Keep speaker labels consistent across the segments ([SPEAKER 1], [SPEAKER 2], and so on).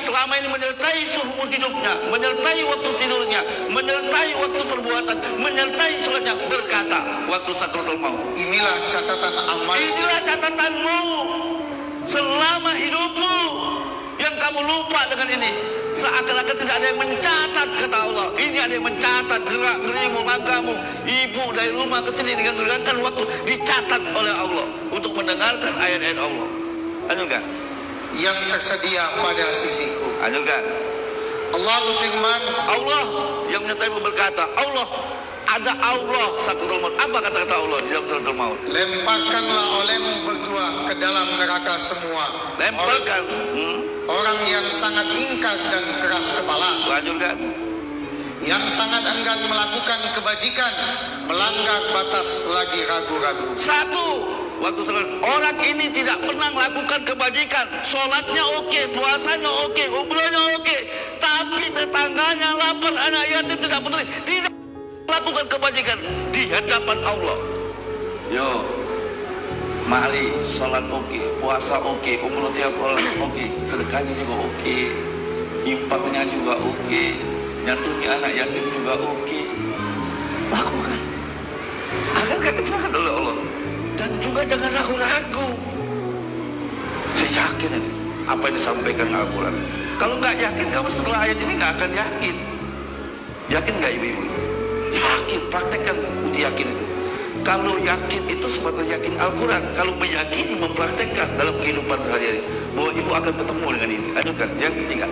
[SPEAKER 1] selama ini menyertai seumur hidupnya, menyertai waktu tidurnya, menyertai waktu perbuatan, menyertai sholatnya, berkata waktu sakratul maut,
[SPEAKER 2] inilah catatan amal,
[SPEAKER 1] inilah catatanmu selama hidupmu, yang kamu lupa dengan ini. Seakan-akan tidak ada yang mencatat, kata Allah. Ini ada yang mencatat gerak gerimu, langkahmu. Ibu dari rumah ke sini dengan gerakan waktu dicatat oleh Allah untuk mendengarkan ayat-ayat Allah. Anu kan?
[SPEAKER 2] yang tersedia pada sisiku.
[SPEAKER 1] Anu kan?
[SPEAKER 2] Allah berfirman,
[SPEAKER 1] Allah yang menyertai berkata, Allah, ada Allah sakratul maut. Apa kata-kata Allah di dalam sakratul maut?
[SPEAKER 2] lemparkanlah olehmu berdua ke dalam neraka semua.
[SPEAKER 1] Lemparkan.
[SPEAKER 2] Orang yang sangat ingkar dan keras kepala,
[SPEAKER 1] Lanjutkan.
[SPEAKER 2] yang sangat enggan melakukan kebajikan, melanggar batas lagi ragu-ragu.
[SPEAKER 1] Satu, waktu sholat, orang ini tidak pernah melakukan kebajikan. Sholatnya oke, puasanya oke, umrohnya oke, tapi tetangganya lapar, anak yatim tidak peduli, tidak melakukan kebajikan di hadapan Allah. Yo, mari sholat oke, puasa oke, umroh tiap bulan oke, sedekahnya juga oke, infaknya juga oke, nyantuni anak yatim juga oke. Lakukan agar gak kecelakaan oleh Allah. Dan juga jangan ragu-ragu. Saya yakin ini apa yang disampaikan Al-Quran. Kalau nggak yakin, kamu setelah ayat ini nggak akan yakin. Yakin nggak ibu-ibu? Yakin, praktekkan uji yakin itu. Kalau yakin itu seperti yakin Al-Quran. Kalau meyakini, mempraktekkan dalam kehidupan sehari-hari bahwa ibu akan ketemu dengan ini. Ajukan. Yang ketiga,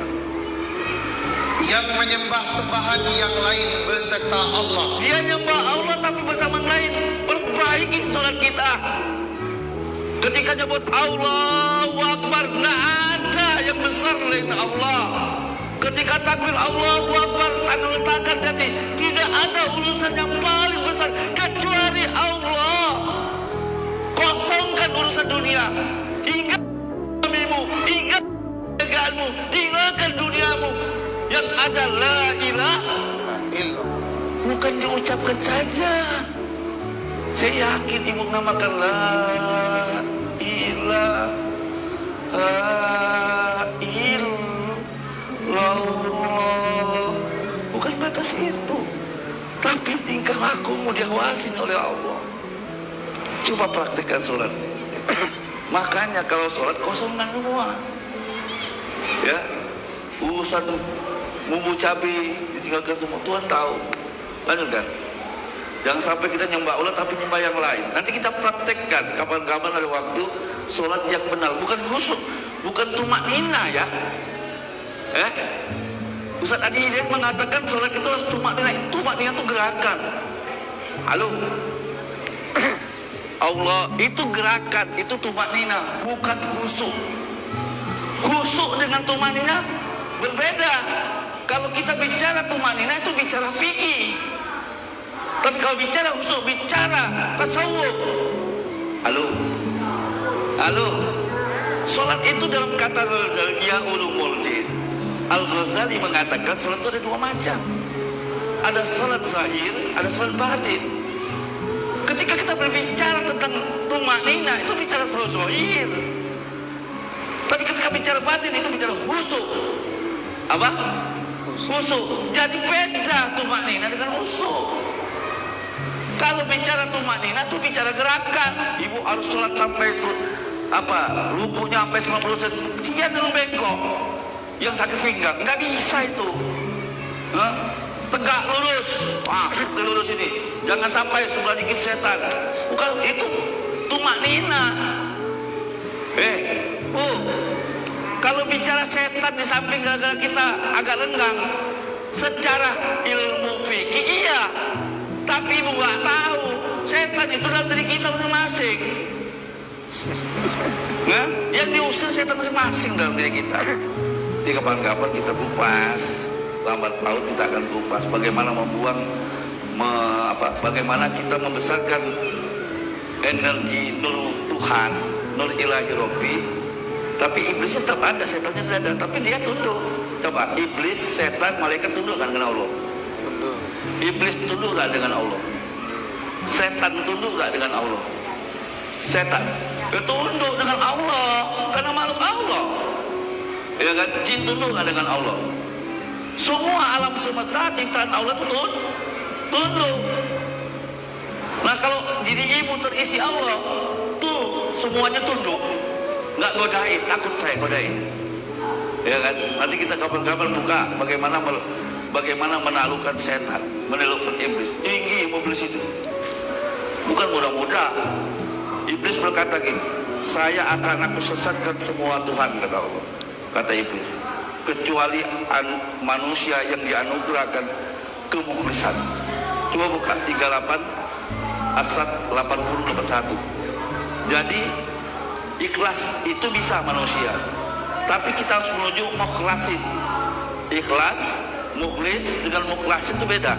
[SPEAKER 2] yang menyembah sembahan yang lain beserta Allah.
[SPEAKER 1] dia nyembah Allah tapi bersama lain. Perbaiki sholat kita. Ketika nyebut Allahu Akbar, nggak ada yang besar lain Allah. Ketika takbir Allahu Akbar, tangan letakkan di hati. Tidak ada urusan yang paling besar kecuali Allah. Kosongkan urusan dunia. Tinggal suamimu, tinggal keluargamu, tinggalkan duniamu. Yang ada la ilaha
[SPEAKER 2] illallah.
[SPEAKER 1] Bukan diucapkan saja. Saya yakin ibu mengamalkan la ilaha illallah. Bukan batas itu, tapi tingkah lakumu diawasin oleh Allah. Coba praktekkan sholat. Makanya kalau sholat kosongkan semua. Ya, urusan bumbu cabai ditinggalkan semua, Tuhan tahu. Lanjutkan. Jangan sampai kita nyembah Allah tapi nyembah yang lain. Nanti kita praktekkan kapan-kapan ada waktu sholat yang benar, bukan khusyuk, bukan tumak nina ya. Ustaz Adi Hidayat mengatakan sholat itu harus tumak nina. Tumak nina itu gerakan. Halo. Allah itu gerakan, itu tumak nina, bukan khusyuk. Khusyuk dengan tumak nina berbeda. Kalau kita bicara tumanina itu bicara fikih. Tapi kalau bicara khusyuk, bicara tasawuf. Halo. Salat itu dalam kata Ghazaliyah Ulumuddin. Al-Ghazali mengatakan salat itu ada dua macam. Ada salat zahir, ada salat batin. Ketika kita berbicara tentang tumanina itu bicara salat zahir. Tapi ketika bicara batin itu bicara khusyuk. Apa? Khusyuk. Jadi beda tumanina dengan khusyuk. Kalau bicara tumanina itu bicara gerakan. Ibu harus sholat sampai itu rukunya sampai 90%. Dia dulu bengkok. Yang sakit pinggang nggak bisa itu. Tegak lurus. Lurus ini. Jangan sampai sebelah dikit setan. Bukan itu tumanina. Kalau bicara setan di samping gara-gara kita agak renggang, secara ilmu fikih iya, tapi ibu nggak tahu setan itu dalam diri kita masing-masing. Yang diusir setan masing-masing dalam diri kita. Di kapan-kapan kita kupas, lambat laut kita akan kupas. Bagaimana membuang, bagaimana kita membesarkan energi nur Tuhan, nur ilahi Rabbi. Tapi iblisnya tetap ada, setannya tidak ada, tapi dia tunduk. Coba, iblis, setan, malaikat tunduk kan dengan Allah? Tunduk. Iblis tunduk gak dengan Allah? Setan tunduk gak dengan Allah? Setan tunduk dengan Allah, karena makhluk Allah. Ya kan? Jin tunduk dengan Allah. Semua alam semesta ciptaan Allah itu tunduk. Nah kalau dirimu terisi Allah, tuh semuanya tunduk. Nggak godain, takut saya godain. Ya kan? Nanti kita kapan-kapan buka bagaimana menaklukkan setan, menaklukkan iblis. Tinggi iblis itu. Bukan mudah-mudah. Iblis berkata gini, aku sesatkan semua Tuhan, kata Allah. Kata iblis, kecuali manusia yang dianugerahkan kemukhlisan. Coba buka 38 Asad 80-81. Jadi ikhlas itu bisa manusia, tapi kita harus menuju mukhlasin. Ikhlas, mukhlis dengan mukhlasin itu beda.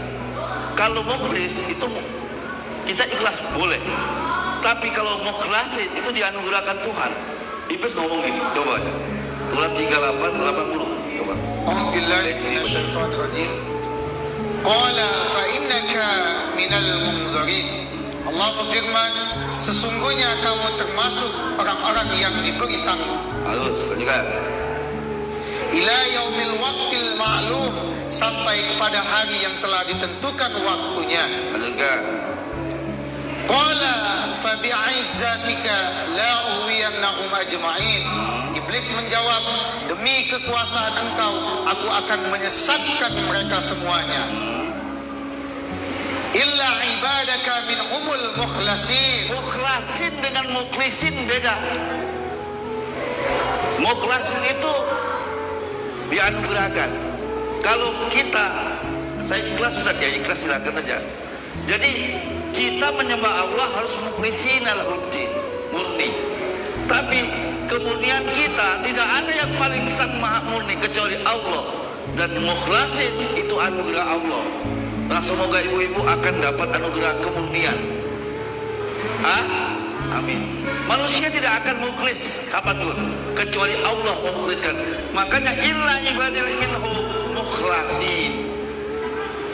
[SPEAKER 1] Kalau mukhlis itu kita ikhlas boleh, tapi kalau mukhlasin itu dianugerahkan Tuhan. Iblis ngomong gini, coba aja. Surat 38-80. Coba.
[SPEAKER 2] A'udzubillahi minasyaitonir rajim. Qala fa innaka minal munzirin. Allah berfirman, sesungguhnya kamu termasuk orang-orang yang diberi tangguh.
[SPEAKER 1] Halus, lanjutkan.
[SPEAKER 2] Ila yaumil waqtil ma'lum, sampai kepada hari yang telah ditentukan waktunya.
[SPEAKER 1] Lanjutkan.
[SPEAKER 2] Qala fa bi'izzatika la uwiyannahum ajma'in. Iblis menjawab, demi kekuasaan engkau aku akan menyesatkan mereka semuanya. Illa ibadaka minhumul mukhlasin.
[SPEAKER 1] Mukhlasin dengan mukhlisin beda. Mukhlasin itu dianugerahkan. Kalau kita, saya ikhlas Ustaz ya, ikhlas silakan aja. Jadi kita menyembah Allah harus mukhlisin alahuddin, murni. Tapi kemurnian kita tidak ada yang paling sang maha murni kecuali Allah. Dan mukhlasin itu anugerah Allah. Nah semoga ibu-ibu akan dapat anugerah kemurnian. Amin. Manusia tidak akan mukhlis kapanpun kecuali Allah mukhliskan. Makanya illa ibadil minhu mukhlasin.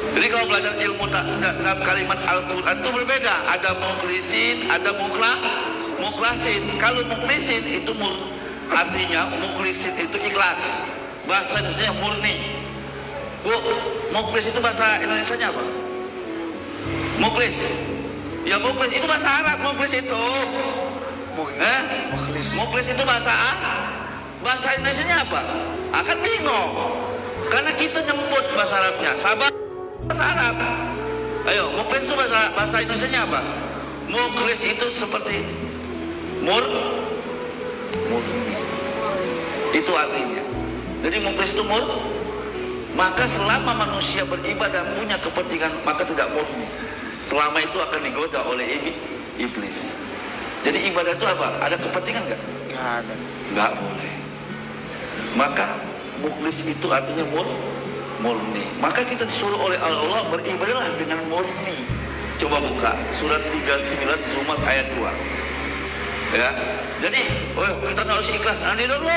[SPEAKER 1] Jadi kalau belajar ilmu dalam kalimat Al-Quran itu berbeda. Ada mukhlisin, ada mukhlasin. Kalau mukhlisin itu artinya mukhlisin itu ikhlas. Bahasa Indonesia murni. Bu, mukhlis itu bahasa Indonesianya apa? Mukhlis. Ya mukhlis itu bahasa Arab, mukhlis itu. Mukhlis itu bahasa Indonesianya apa? Akan bingung. Karena kita nyebut bahasa Arabnya. Sabar bahasa Arab. Ayo, mukhlis itu bahasa Indonesianya apa? Mukhlis itu seperti murni. Itu artinya. Jadi mukhlis itu maka selama manusia beribadah punya kepentingan maka tidak murni. Selama itu akan digoda oleh iblis. Jadi ibadah itu apa? Ada kepentingan nggak?
[SPEAKER 2] Nggak ada.
[SPEAKER 1] Nggak boleh. Maka mukhlis itu artinya murni. Maka kita disuruh oleh Allah beribadahlah dengan murni. Coba buka surat 39 Zumar ayat 2. Ya. Jadi, kita harus ikhlas. Nanti dulu.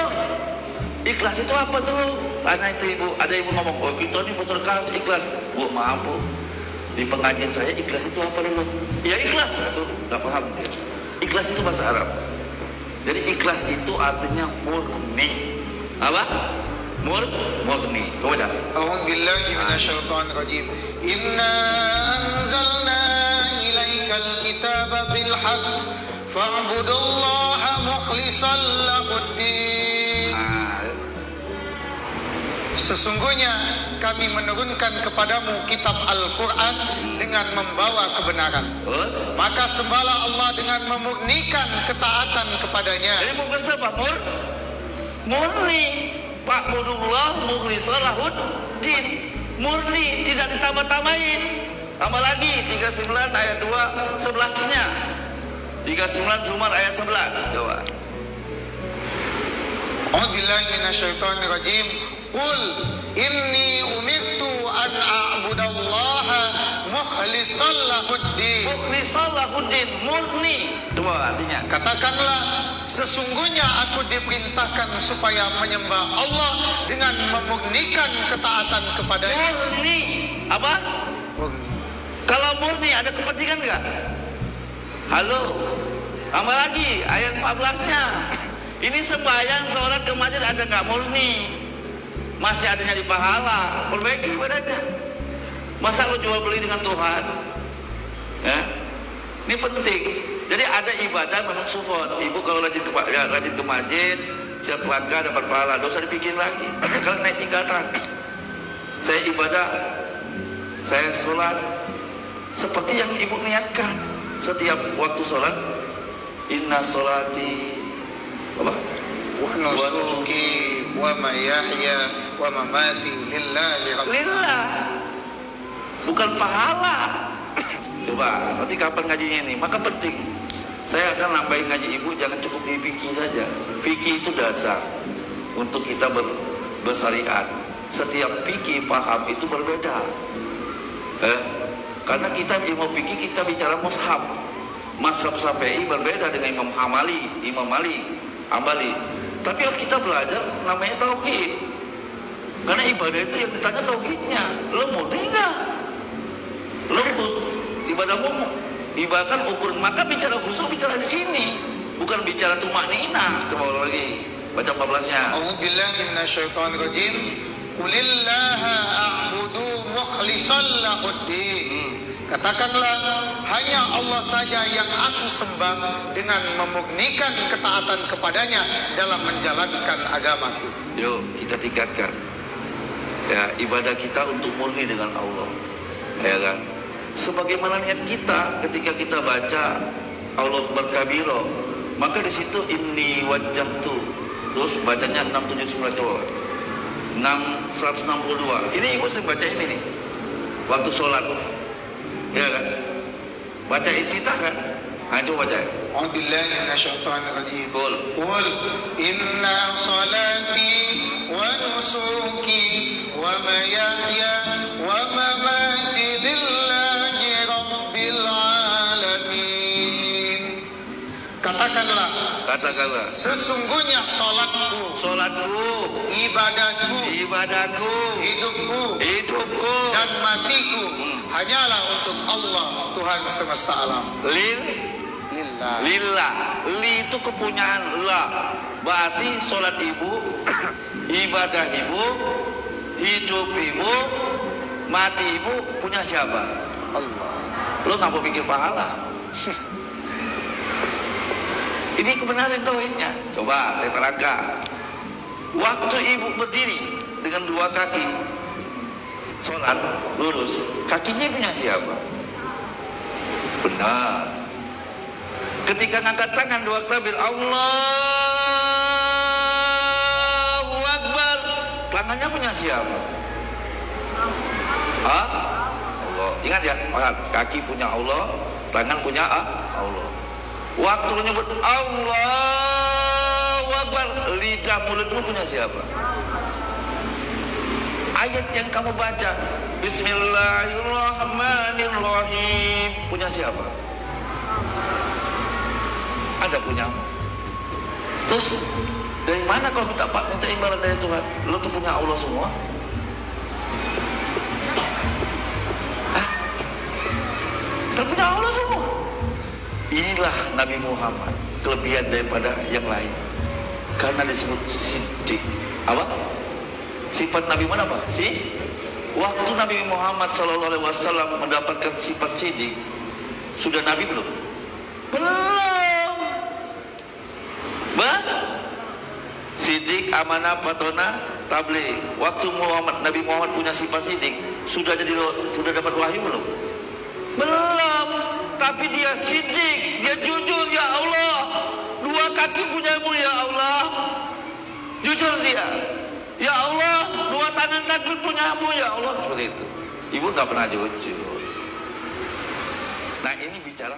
[SPEAKER 1] Ikhlas itu apa tuh? Tanya itu ibu. Ada ibu ngomong, kita ini peserta harus ikhlas. Bu, maaf bu. Di pengajian saya ikhlas itu apa dulu? Ya ikhlas. Itu nggak paham dia. Ikhlas itu bahasa Arab. Jadi ikhlas itu artinya murni. Apa? Murni. Coba aja.
[SPEAKER 2] A'udzubillahi minasyaitonir rajim. Inna anzalna ilaikal kitaba bil haqq fa'budullaha mukhlishan lahuddin. Sesungguhnya kami menurunkan kepadamu kitab Al-Quran dengan membawa kebenaran. Maka sembahlah Allah dengan memurnikan ketaatan kepadanya.
[SPEAKER 1] Jadi mukhlis apa? Murni. Fa'budullah mukhlishan lahuddin. Murni, tidak ditambah-tambahin. Tambah lagi 39 ayat 2 11-nya. 39 Zumar ayat 11. Coba.
[SPEAKER 2] A'udzubillahi minasyaitonir rajim. Qul inni umirtu an a'budallaha mukhlishan lahuddin.
[SPEAKER 1] Mukhlishan lahuddin, murni. Coba artinya.
[SPEAKER 2] Katakanlah, sesungguhnya aku diperintahkan supaya menyembah Allah dengan memurnikan ketaatan kepadanya.
[SPEAKER 1] Murni. Apa?
[SPEAKER 2] Murni.
[SPEAKER 1] Kalau murni ada kepentingan enggak? Halo. Tambah lagi ayat 14-nya. Ini sembahyang, sholat ke masjid ada nggak murni, masih adanya di pahala, perbaiki ibadahnya. Masa lo jual beli dengan Tuhan? Ya, ini penting. Jadi ada ibadah memang support. Ibu kalau rajin ke masjid, setiap langkah dapat pahala, dosa dibikin lagi. Sekarang naik tingkatan. Saya ibadah, saya sholat seperti yang ibu niatkan. Setiap waktu sholat, inna sholati apa?
[SPEAKER 2] Wa nusuki wa mayahya wa mamati lillahi rabbil
[SPEAKER 1] Lillah, bukan pahala. Coba nanti kapan ngajinya ini? Maka penting. Saya akan nambahin ngaji ibu, jangan cukup di fikih saja. Fikih itu dasar untuk kita bersyariat. Setiap fikih paham itu berbeda. Karena kita ilmu fikih kita bicara mushaf. Mazhab Syafi'i berbeda dengan Imam Hambali. Tapi kalau kita belajar namanya tauhid. Karena ibadah itu yang ditanya tauhidnya. Lo murni enggak? Lo ibadahmu ibaratkan ukur, maka bicara khusus bicara di sini, bukan bicara tumakninah. Coba lagi baca 14-nya.
[SPEAKER 2] A'udzubillahi minasyaitonir rajim. Qulillaha a'budu mukhlishan lahuddin. Katakanlah, hanya Allah saja yang aku sembah dengan memurnikan ketaatan kepadanya dalam menjalankan agamaku.
[SPEAKER 1] Yuk kita tingkatkan ya ibadah kita untuk murni dengan Allah, ya kan? Sebagaimana niat kita ketika kita baca Allah berkabiro, maka di situ inni wajjahtu, terus bacanya 679 coba 162. Ini ibu sering baca ini nih waktu sholat, ya kan? Baca intitah kan? Nah, coba baca.
[SPEAKER 2] A'udzubillahi minasyaitonir rajim.
[SPEAKER 1] Qul
[SPEAKER 2] inna salati wa nusuki wa mahyaya wa mamati lillahi rabbil alamin. Katakanlah, sesungguhnya salatku, ibadahku, hidupku dan matiku hanyalah untuk Allah, Tuhan semesta alam.
[SPEAKER 1] Lillah. Li itu kepunyaan Allah. Berarti salat ibu, ibadah ibu, hidup ibu, mati ibu punya siapa?
[SPEAKER 2] Allah.
[SPEAKER 1] Lo nggak mau pikir pahala? Ini kebenaran tauhidnya. Coba saya terangkan. Waktu ibu berdiri dengan dua kaki, sholat lurus, kakinya punya siapa? Benar. Ketika ngangkat tangan dua takbir, Allahu Akbar, tangannya punya siapa? Allah. Ingat ya, kaki punya Allah, tangan punya Allah. Waktu menyebut Allahu Akbar, lidah mulutmu punya siapa? Ayat yang kamu baca, Bismillahirrahmanirrahim, punya siapa? Ada punya. Terus dari mana kau minta imbalan dari Tuhan? Lo tuh punya Allah semua. Terpunya Allah semua. Inilah Nabi Muhammad, kelebihan daripada yang lain. Karena disebut siddiq. Apa? Sifat Nabi mana apa? Waktu Nabi Muhammad SAW mendapatkan sifat siddiq, sudah Nabi belum? Belum. Siddiq, amanah, patona, tabligh. Waktu Nabi Muhammad punya sifat siddiq, sudah dapat wahyu belum? Belum. Tapi dia siddiq, dia jujur, ya Allah, dua kaki punyamu ya Allah, jujur dia, ya Allah, dua tangan kaki punyamu ya Allah, seperti itu. Ibu nggak pernah jujur. Nah ini bicara